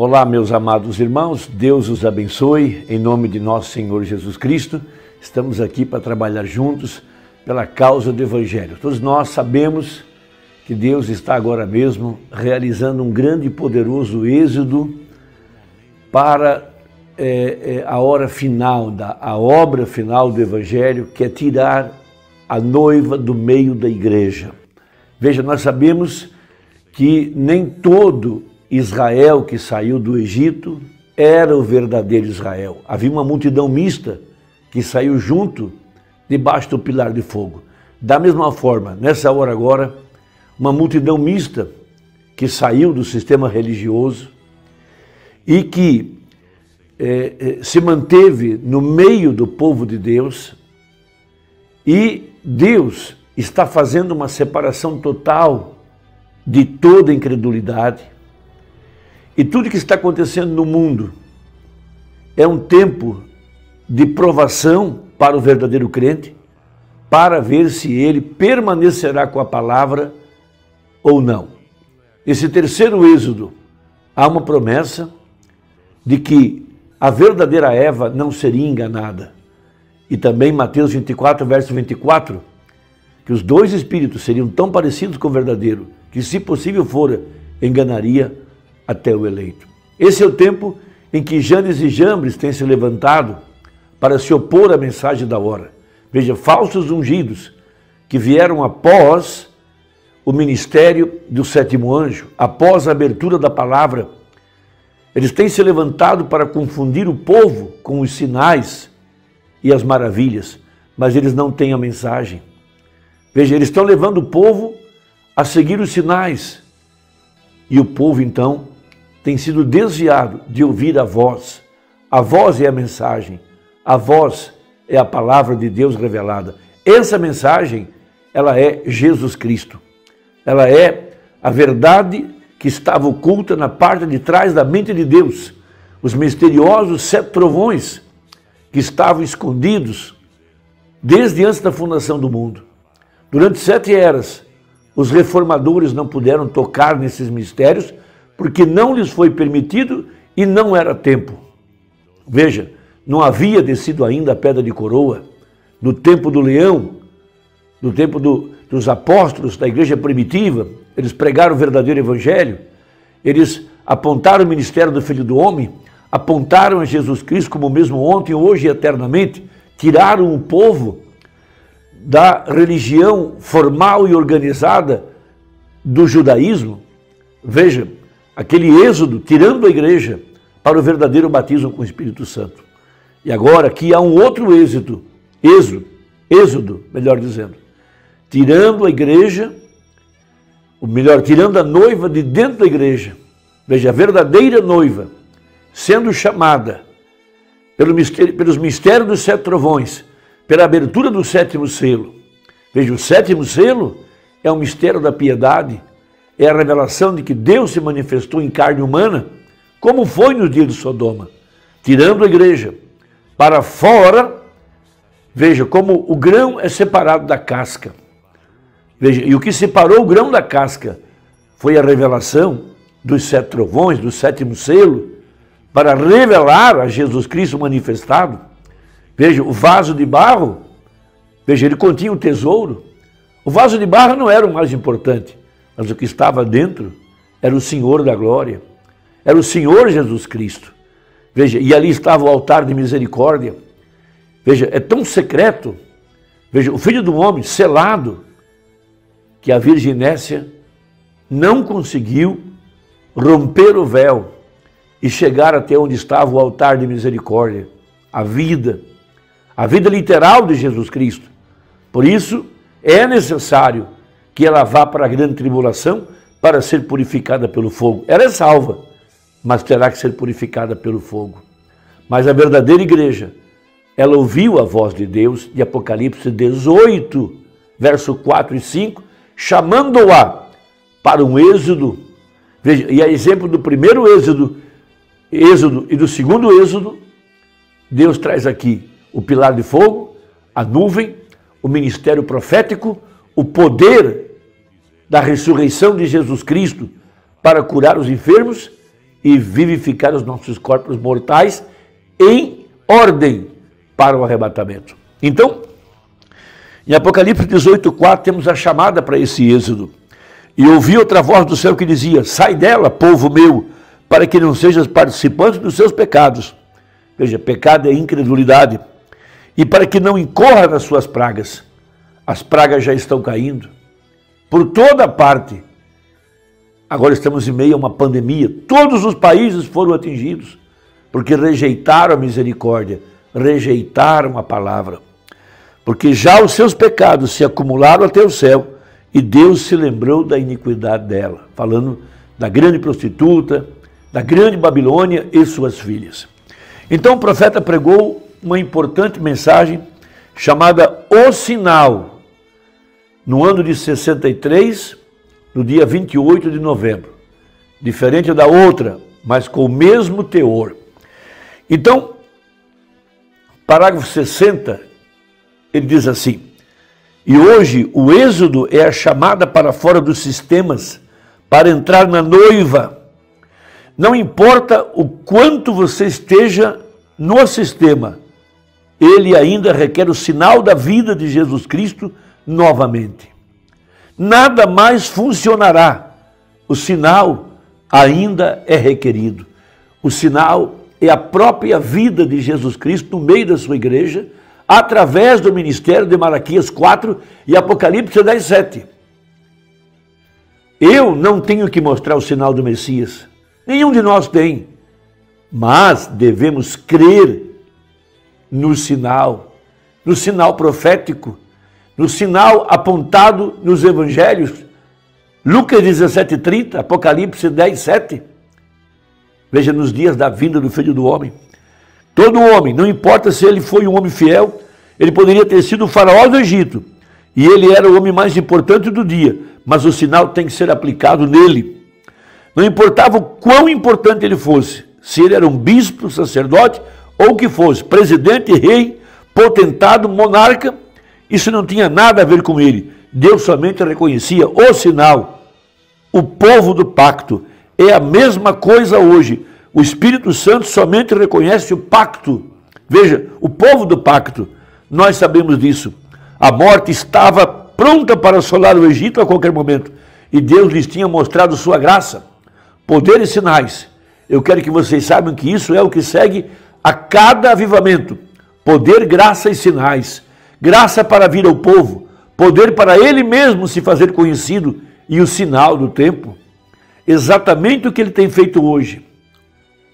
Olá, meus amados irmãos, Deus os abençoe, em nome de nosso Senhor Jesus Cristo. Estamos aqui para trabalhar juntos pela causa do Evangelho. Todos nós sabemos que Deus está agora mesmo realizando um grande e poderoso êxodo para a hora final, a obra final do Evangelho, que é tirar a noiva do meio da igreja. Veja, nós sabemos que nem todo Israel que saiu do Egito era o verdadeiro Israel. Havia uma multidão mista que saiu junto debaixo do pilar de fogo. Da mesma forma, nessa hora agora, uma multidão mista que saiu do sistema religioso e que se manteve no meio do povo de Deus, e Deus está fazendo uma separação total de toda incredulidade. E tudo que está acontecendo no mundo é um tempo de provação para o verdadeiro crente, para ver se ele permanecerá com a palavra ou não. Esse terceiro êxodo, há uma promessa de que a verdadeira Eva não seria enganada. E também Mateus 24, verso 24, que os dois espíritos seriam tão parecidos com o verdadeiro, que se possível fora, enganaria até o eleito. Esse é o tempo em que Janes e Jambres têm se levantado para se opor à mensagem da hora. Veja, falsos ungidos que vieram após o ministério do sétimo anjo, após a abertura da palavra. Eles têm se levantado para confundir o povo com os sinais e as maravilhas, mas eles não têm a mensagem. Veja, eles estão levando o povo a seguir os sinais, e o povo então tem sido desviado de ouvir a voz. A voz é a mensagem, a voz é a palavra de Deus revelada. Essa mensagem, ela é Jesus Cristo. Ela é a verdade que estava oculta na parte de trás da mente de Deus. Os misteriosos 7 trovões que estavam escondidos desde antes da fundação do mundo. Durante 7 eras, os reformadores não puderam tocar nesses mistérios porque não lhes foi permitido e não era tempo. Veja, não havia descido ainda a pedra de coroa. No tempo do leão, no tempo dos apóstolos da igreja primitiva, eles pregaram o verdadeiro evangelho, eles apontaram o ministério do Filho do Homem, apontaram a Jesus Cristo como o mesmo ontem, hoje e eternamente, tiraram o povo da religião formal e organizada do judaísmo. Veja, aquele êxodo, tirando a igreja para o verdadeiro batismo com o Espírito Santo. E agora aqui há um outro êxodo, melhor dizendo, tirando a igreja, ou melhor, tirando a noiva de dentro da igreja. Veja, a verdadeira noiva, sendo chamada pelos mistérios dos 7 trovões, pela abertura do 7º selo. Veja, o 7º selo é um mistério da piedade, é a revelação de que Deus se manifestou em carne humana, como foi no dia de Sodoma, tirando a igreja para fora. Veja, como o grão é separado da casca. Veja, e o que separou o grão da casca foi a revelação dos 7 trovões, do 7º selo, para revelar a Jesus Cristo manifestado. Veja, o vaso de barro, veja, ele continha o tesouro. O vaso de barro não era o mais importante, mas o que estava dentro era o Senhor da glória, era o Senhor Jesus Cristo. Veja, e ali estava o altar de misericórdia. Veja, é tão secreto. Veja, o Filho do Homem selado, que a Virgem Nécia não conseguiu romper o véu e chegar até onde estava o altar de misericórdia, a vida literal de Jesus Cristo. Por isso, é necessário que ela vá para a grande tribulação para ser purificada pelo fogo. Ela é salva, mas terá que ser purificada pelo fogo. Mas a verdadeira igreja, ela ouviu a voz de Deus, de Apocalipse 18, verso 4 e 5, chamando-a para um êxodo. Veja, e a exemplo do primeiro êxodo e do segundo êxodo, Deus traz aqui o pilar de fogo, a nuvem, o ministério profético, o poder da ressurreição de Jesus Cristo para curar os enfermos e vivificar os nossos corpos mortais em ordem para o arrebatamento. Então, em Apocalipse 18:4 temos a chamada para esse êxodo. E ouvi outra voz do céu que dizia: sai dela, povo meu, para que não sejas participante dos seus pecados. Veja, pecado é incredulidade. E para que não incorra nas suas pragas. As pragas já estão caindo por toda parte. Agora estamos em meio a uma pandemia. Todos os países foram atingidos, porque rejeitaram a misericórdia, rejeitaram a palavra. Porque já os seus pecados se acumularam até o céu, e Deus se lembrou da iniquidade dela, falando da grande prostituta, da grande Babilônia e suas filhas. Então o profeta pregou uma importante mensagem chamada O Sinal, no ano de 63, no dia 28 de novembro. Diferente da outra, mas com o mesmo teor. Então, parágrafo 60, ele diz assim: e hoje o êxodo é a chamada para fora dos sistemas, para entrar na noiva. Não importa o quanto você esteja no sistema, ele ainda requer o sinal da vida de Jesus Cristo novamente. Nada mais funcionará. O sinal ainda é requerido. O sinal é a própria vida de Jesus Cristo no meio da sua igreja, através do ministério de Malaquias 4 e Apocalipse 10:7. Eu não tenho que mostrar o sinal do Messias. Nenhum de nós tem. Mas devemos crer no sinal profético, no sinal apontado nos evangelhos. Lucas 17:30, Apocalipse 10:7. Veja, nos dias da vinda do Filho do Homem. Todo homem, não importa se ele foi um homem fiel, ele poderia ter sido o faraó do Egito, e ele era o homem mais importante do dia, mas o sinal tem que ser aplicado nele. Não importava o quão importante ele fosse, se ele era um bispo, sacerdote, ou o que fosse, presidente, rei, potentado, monarca, isso não tinha nada a ver com ele. Deus somente reconhecia o sinal, o povo do pacto. É a mesma coisa hoje. O Espírito Santo somente reconhece o pacto. Veja, o povo do pacto, nós sabemos disso. A morte estava pronta para assolar o Egito a qualquer momento. E Deus lhes tinha mostrado sua graça, poder e sinais. Eu quero que vocês saibam que isso é o que segue a cada avivamento. Poder, graça e sinais. Graça para vir ao povo. Poder para ele mesmo se fazer conhecido. E o sinal do tempo. Exatamente o que ele tem feito hoje.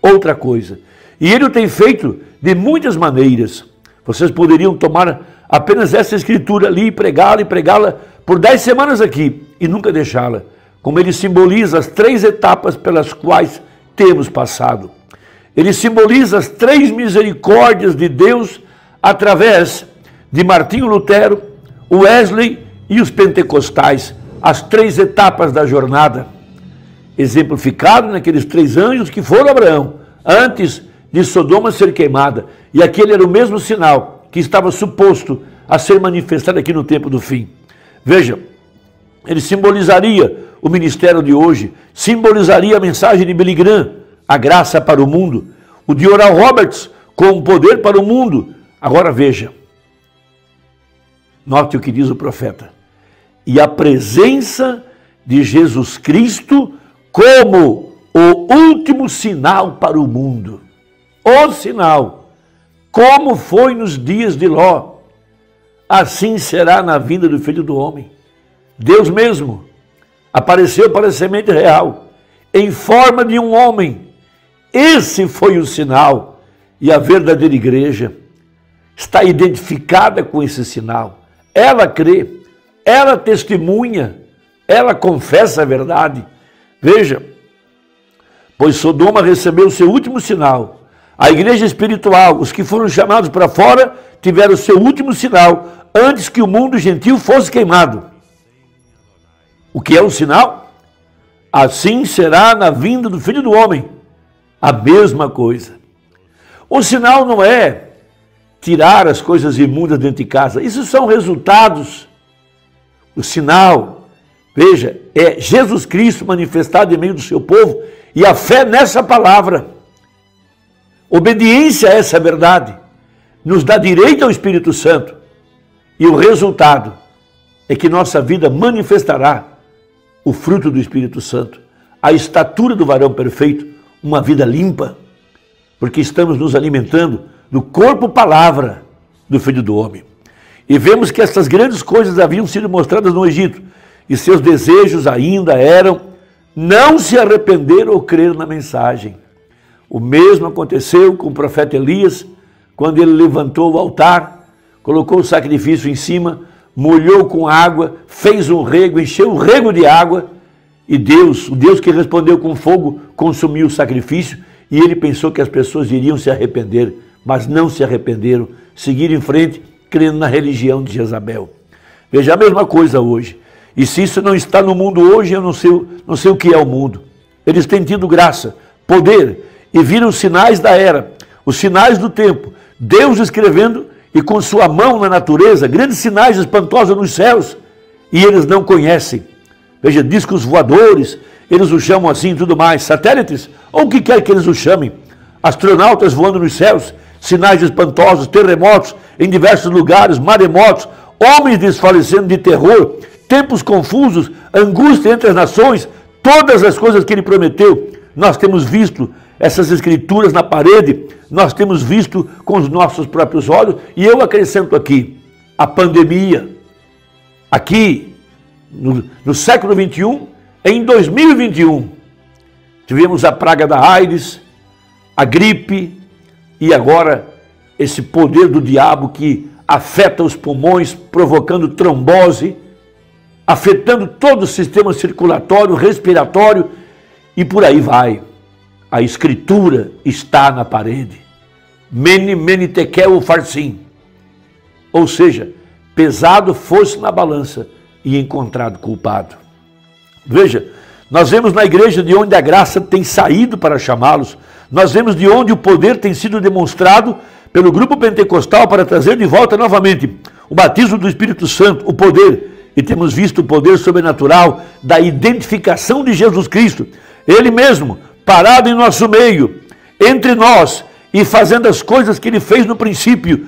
Outra coisa. E ele o tem feito de muitas maneiras. Vocês poderiam tomar apenas essa escritura ali e pregá-la por 10 semanas aqui e nunca deixá-la. Como ele simboliza as 3 etapas pelas quais temos passado. Ele simboliza as 3 misericórdias de Deus através de Martinho Lutero, Wesley e os pentecostais. As 3 etapas da jornada. Exemplificado naqueles 3 anjos que foram Abraão, antes de Sodoma ser queimada. E aquele era o mesmo sinal que estava suposto a ser manifestado aqui no tempo do fim. Veja, ele simbolizaria o ministério de hoje, simbolizaria a mensagem de Billy Graham, a graça para o mundo, o de Oral Roberts, com o poder para o mundo. Agora veja, note o que diz o profeta. E a presença de Jesus Cristo como o último sinal para o mundo. O sinal, como foi nos dias de Ló, assim será na vinda do Filho do Homem. Deus mesmo apareceu para a semente real, em forma de um homem. Esse foi o sinal, e a verdadeira igreja está identificada com esse sinal. Ela crê, ela testemunha, ela confessa a verdade. Veja, pois Sodoma recebeu o seu último sinal. A igreja espiritual, os que foram chamados para fora, tiveram o seu último sinal antes que o mundo gentil fosse queimado. O que é o sinal? Assim será na vinda do Filho do Homem. A mesma coisa. O sinal não é tirar as coisas imundas dentro de casa. Isso são resultados. O sinal Veja, é Jesus Cristo manifestado em meio do seu povo e a fé nessa palavra. Obediência a essa verdade nos dá direito ao Espírito Santo. E o resultado é que nossa vida manifestará o fruto do Espírito Santo, a estatura do varão perfeito, uma vida limpa, porque estamos nos alimentando do corpo-palavra do Filho do Homem. E vemos que essas grandes coisas haviam sido mostradas no Egito, e seus desejos ainda eram não se arrepender ou crer na mensagem. O mesmo aconteceu com o profeta Elias, quando ele levantou o altar, colocou o sacrifício em cima, molhou com água, fez um rego, encheu o rego de água, e Deus, o Deus que respondeu com fogo, consumiu o sacrifício, e ele pensou que as pessoas iriam se arrepender, mas não se arrependeram, seguiram em frente, crendo na religião de Jezabel. Veja a mesma coisa hoje. E se isso não está no mundo hoje, eu não sei o que é o mundo. Eles têm tido graça, poder, e viram os sinais da era, os sinais do tempo. Deus escrevendo e com sua mão na natureza, grandes sinais espantosos nos céus, e eles não conhecem. Veja, discos voadores, eles o chamam assim e tudo mais, satélites, ou o que quer que eles o chamem, astronautas voando nos céus, sinais espantosos, terremotos em diversos lugares, maremotos, homens desfalecendo de terror, tempos confusos, angústia entre as nações, todas as coisas que ele prometeu. Nós temos visto essas escrituras na parede, nós temos visto com os nossos próprios olhos, e eu acrescento aqui, a pandemia, aqui no século 21, em 2021, tivemos a praga da AIDS, a gripe, e agora esse poder do diabo que afeta os pulmões, provocando trombose, afetando todo o sistema circulatório, respiratório, e por aí vai. A escritura está na parede. Mene, mene, tekel, farsim. Ou seja, pesado fosse na balança e encontrado culpado. Veja, nós vemos na igreja de onde a graça tem saído para chamá-los, nós vemos de onde o poder tem sido demonstrado pelo grupo pentecostal para trazer de volta novamente o batismo do Espírito Santo, o poder, e temos visto o poder sobrenatural da identificação de Jesus Cristo, Ele mesmo, parado em nosso meio, entre nós, e fazendo as coisas que Ele fez no princípio,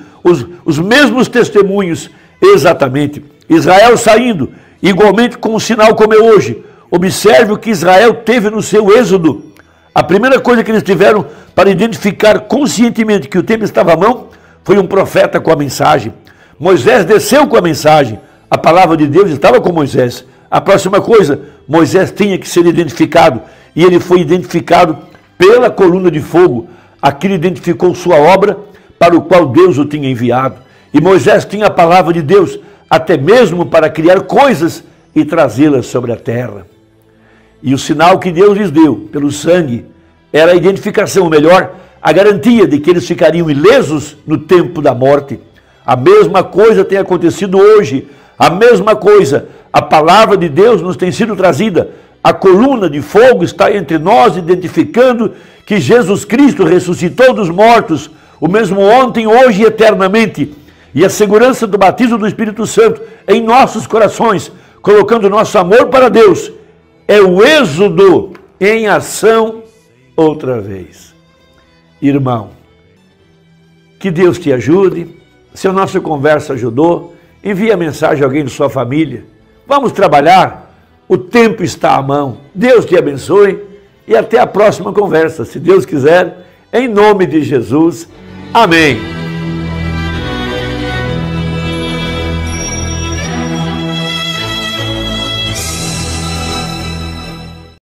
os mesmos testemunhos, exatamente. Israel saindo, igualmente com um sinal como é hoje. Observe o que Israel teve no seu êxodo. A primeira coisa que eles tiveram para identificar conscientemente que o tempo estava à mão, foi um profeta com a mensagem. Moisés desceu com a mensagem, a palavra de Deus estava com Moisés. A próxima coisa, Moisés tinha que ser identificado, e ele foi identificado pela coluna de fogo. Aquilo identificou sua obra, para o qual Deus o tinha enviado. E Moisés tinha a palavra de Deus, até mesmo para criar coisas e trazê-las sobre a terra. E o sinal que Deus lhes deu, pelo sangue, era a identificação, ou melhor, a garantia de que eles ficariam ilesos no tempo da morte. A mesma coisa tem acontecido hoje, a mesma coisa, a palavra de Deus nos tem sido trazida, a coluna de fogo está entre nós, identificando que Jesus Cristo ressuscitou dos mortos, o mesmo ontem, hoje e eternamente, e a segurança do batismo do Espírito Santo em nossos corações, colocando nosso amor para Deus, é o êxodo em ação outra vez. Irmão, que Deus te ajude. Se a nossa conversa ajudou, envie a mensagem a alguém de sua família. Vamos trabalhar, o tempo está à mão. Deus te abençoe e até a próxima conversa, se Deus quiser, em nome de Jesus. Amém.